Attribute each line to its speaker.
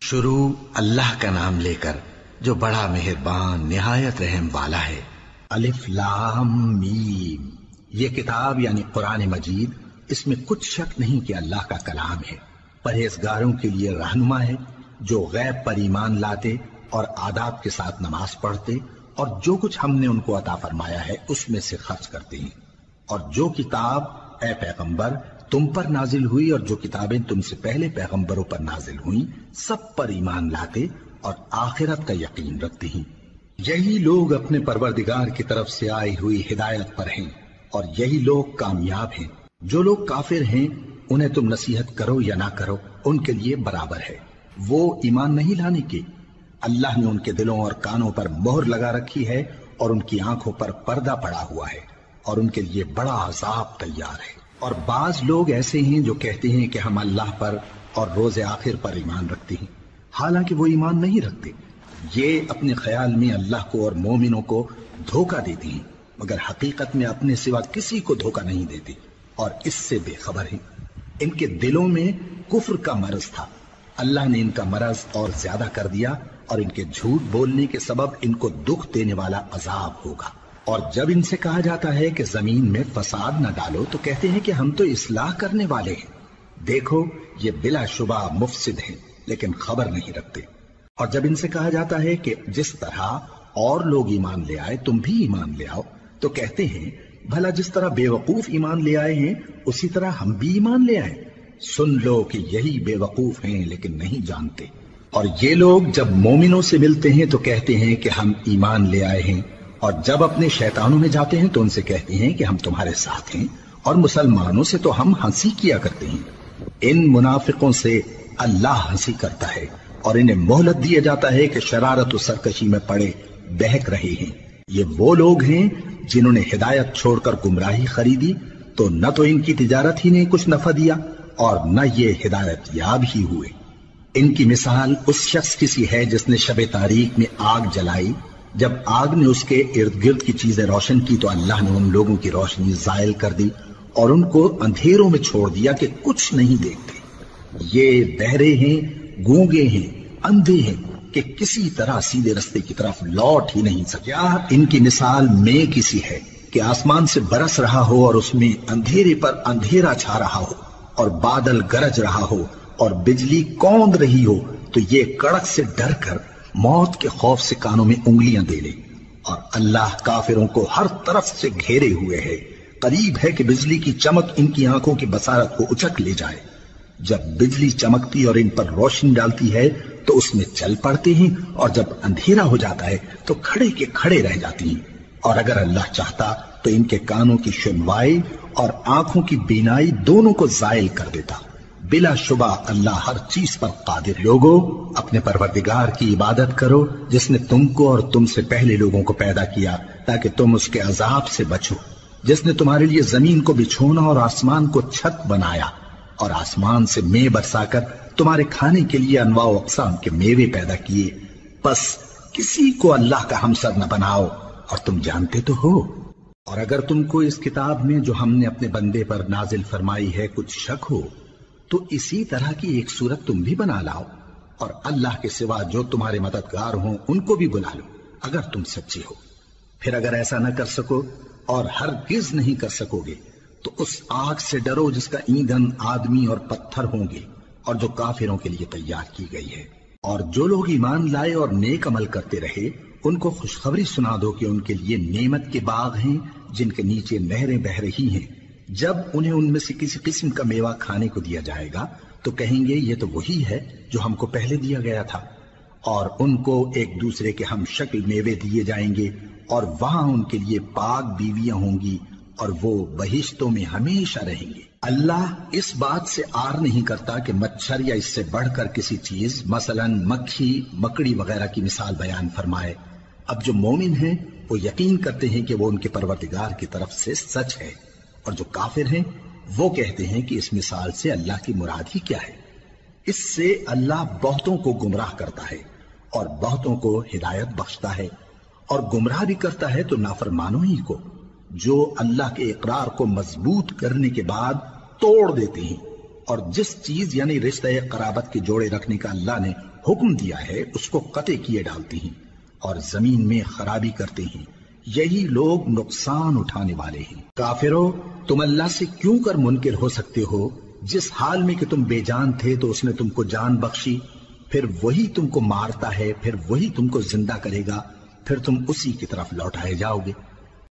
Speaker 1: شروع اللہ کا نام لے کر جو بڑا مہربان نہایت رحم والا ہے۔ الف لام میم، یہ کتاب یعنی قرآن مجید، اس میں کچھ شک نہیں کہ اللہ کا کلام ہے، پرہیزگاروں کے لیے رہنما ہے جو غیب پر ایمان لاتے اور آداب کے ساتھ نماز پڑھتے اور جو کچھ ہم نے ان کو عطا فرمایا ہے اس میں سے خرچ کرتے ہیں، اور جو کتاب اے پیغمبر تم پر نازل ہوئی اور جو کتابیں تم سے پہلے پیغمبروں پر نازل ہوئیں سب پر ایمان لاتے اور آخرت کا یقین رکھتے ہیں۔ یہی لوگ اپنے پروردگار کی طرف سے آئی ہوئی ہدایت پر ہیں اور یہی لوگ کامیاب ہیں۔ جو لوگ کافر ہیں انہیں تم نصیحت کرو یا نہ کرو ان کے لیے برابر ہے، وہ ایمان نہیں لانے کے۔ اللہ نے ان کے دلوں اور کانوں پر مہر لگا رکھی ہے اور ان کی آنکھوں پر پردہ پڑا ہوا ہے اور ان کے لیے بڑا عذاب تیار ہے۔ اور بعض لوگ ایسے ہیں جو کہتے ہیں کہ ہم اللہ پر اور روز آخر پر ایمان رکھتے ہیں، حالانکہ وہ ایمان نہیں رکھتے۔ یہ اپنے خیال میں اللہ کو اور مومنوں کو دھوکہ دیتے ہیں، مگر حقیقت میں اپنے سوا کسی کو دھوکہ نہیں دیتے اور اس سے بے خبر ہیں۔ ان کے دلوں میں کفر کا مرض تھا، اللہ نے ان کا مرض اور زیادہ کر دیا اور ان کے جھوٹ بولنے کے سبب ان کو دکھ دینے والا عذاب ہوگا۔ اور جب ان سے کہا جاتا ہے کہ زمین میں فساد نہ ڈالو تو کہتے ہیں کہ ہم تو اصلاح کرنے والے ہیں۔ دیکھو یہ بلا شبہ مفسد ہیں لیکن خبر نہیں رکھتے۔ اور جب ان سے کہا جاتا ہے کہ جس طرح اور لوگ ایمان لے آئے تم بھی ایمان لے آؤ تو کہتے ہیں بھلا جس طرح بے وقوف ایمان لے آئے ہیں اسی طرح ہم بھی ایمان لے آئے۔ سن لو کہ یہی بے وقوف ہیں لیکن نہیں جانتے۔ اور یہ لوگ جب مومنوں سے ملتے ہیں تو کہتے ہیں کہ ہم ایمان لے آئے ہیں، اور جب اپنے شیطانوں میں جاتے ہیں تو ان سے کہتے ہیں کہ ہم تمہارے ساتھ ہیں، اور مسلمانوں سے تو ہم ہنسی کیا کرتے ہیں۔ ان منافقوں سے اللہ ہنسی کرتا ہے اور انہیں مہلت دیا جاتا ہے کہ شرارت و سرکشی میں پڑے بہک رہے ہیں۔ یہ وہ لوگ ہیں جنہوں نے ہدایت چھوڑ کر گمراہی خریدی تو نہ تو ان کی تجارت ہی نے کچھ نفع دیا اور نہ یہ ہدایت یاب ہی ہوئے۔ ان کی مثال اس شخص کی سی ہے جس نے شب تاریک میں آگ جلائی، جب آگ نے اس کے ارد گرد کی چیزیں روشن کی تو اللہ نے ان لوگوں کی روشنی زائل کر دی اور ان کو اندھیروں میں چھوڑ دیا کہ کچھ نہیں دیکھتے۔ یہ بہرے ہیں، گونگے ہیں، اندھے ہیں کہ کسی طرح سیدھے رستے کی طرف لوٹ ہی نہیں سکے۔ کیا ان کی مثال میں کسی ہے کہ آسمان سے برس رہا ہو اور اس میں اندھیرے پر اندھیرا چھا رہا ہو اور بادل گرج رہا ہو اور بجلی کوند رہی ہو تو یہ کڑک سے ڈر کر موت کے خوف سے کانوں میں انگلیاں دے لے۔ اور اللہ کافروں کو ہر طرف سے گھیرے ہوئے ہے، قریب ہے کہ بجلی کی چمک ان کی آنکھوں کی بصارت کو اچک لے جائے۔ جب بجلی چمکتی اور ان پر روشنی ڈالتی ہے تو اس میں چل پڑتے ہیں، اور جب اندھیرا ہو جاتا ہے تو کھڑے کے کھڑے رہ جاتی ہیں۔ اور اگر اللہ چاہتا تو ان کے کانوں کی سنوائی اور آنکھوں کی بینائی دونوں کو زائل کر دیتا۔ بلا شبہ اللہ ہر چیز پر قادر۔ لوگو اپنے پروردگار کی عبادت کرو جس نے تم کو اور تم سے پہلے لوگوں کو پیدا کیا تاکہ تم اس کے عذاب سے بچو، جس نے تمہارے لیے زمین کو بچھونا اور آسمان کو چھت بنایا اور آسمان سے مے برسا کر تمہارے کھانے کے لیے انواع و اقسام کے میوے پیدا کیے۔ بس کسی کو اللہ کا ہمسر نہ بناؤ اور تم جانتے تو ہو۔ اور اگر تم کو اس کتاب میں جو ہم نے اپنے بندے پر نازل فرمائی ہے کچھ شک ہو تو اسی طرح کی ایک صورت تم بھی بنا لاؤ، اور اللہ کے سوا جو تمہارے مددگار ہوں ان کو بھی بلا لو اگر تم سچے ہو۔ پھر اگر ایسا نہ کر سکو اور ہرگز نہیں کر سکو گے تو اس آگ سے ڈرو جس کا ایندھن آدمی اور پتھر ہوں گے اور جو کافروں کے لیے تیار کی گئی ہے۔ اور جو لوگ ایمان لائے اور نیک عمل کرتے رہے ان کو خوشخبری سنا دو کہ ان کے لیے نعمت کے باغ ہیں جن کے نیچے نہریں بہہ رہی ہیں۔ جب انہیں ان میں سے کسی قسم کا میوہ کھانے کو دیا جائے گا تو کہیں گے یہ تو وہی ہے جو ہم کو پہلے دیا گیا تھا، اور ان کو ایک دوسرے کے ہم شکل میوے دیے جائیں گے اور وہاں ان کے لیے پاک بیویاں ہوں گی اور وہ بہشتوں میں ہمیشہ رہیں گے۔ اللہ اس بات سے آر نہیں کرتا کہ مچھر یا اس سے بڑھ کر کسی چیز مثلاً مکھی، مکڑی وغیرہ کی مثال بیان فرمائے۔ اب جو مومن ہیں وہ یقین کرتے ہیں کہ وہ ان کے پروردگار کی طرف سے سچ ہے، اور جو کافر ہیں وہ کہتے ہیں کہ اس مثال سے اللہ کی مراد ہی کیا ہے۔ اس سے اللہ بہتوں کو گمراہ کرتا ہے اور بہتوں کو ہدایت بخشتا ہے، اور گمراہ بھی کرتا ہے تو نافرمانوں ہی کو، جو اللہ کے اقرار کو مضبوط کرنے کے بعد توڑ دیتے ہیں، اور جس چیز یعنی رشتہ قرابت کے جوڑے رکھنے کا اللہ نے حکم دیا ہے اس کو قطع کیے ڈالتے ہیں اور زمین میں خرابی کرتے ہیں، یہی لوگ نقصان اٹھانے والے ہیں۔ کافرو، تم اللہ سے کیوں کر منکر ہو سکتے ہو؟ جس حال میں کہ تم بے جان تھے تو اس نے تم کو جان بخشی، پھر وہی تم کو مارتا ہے، پھر وہی تم کو زندہ کرے گا، پھر تم اسی کی طرف لوٹائے جاؤ گے۔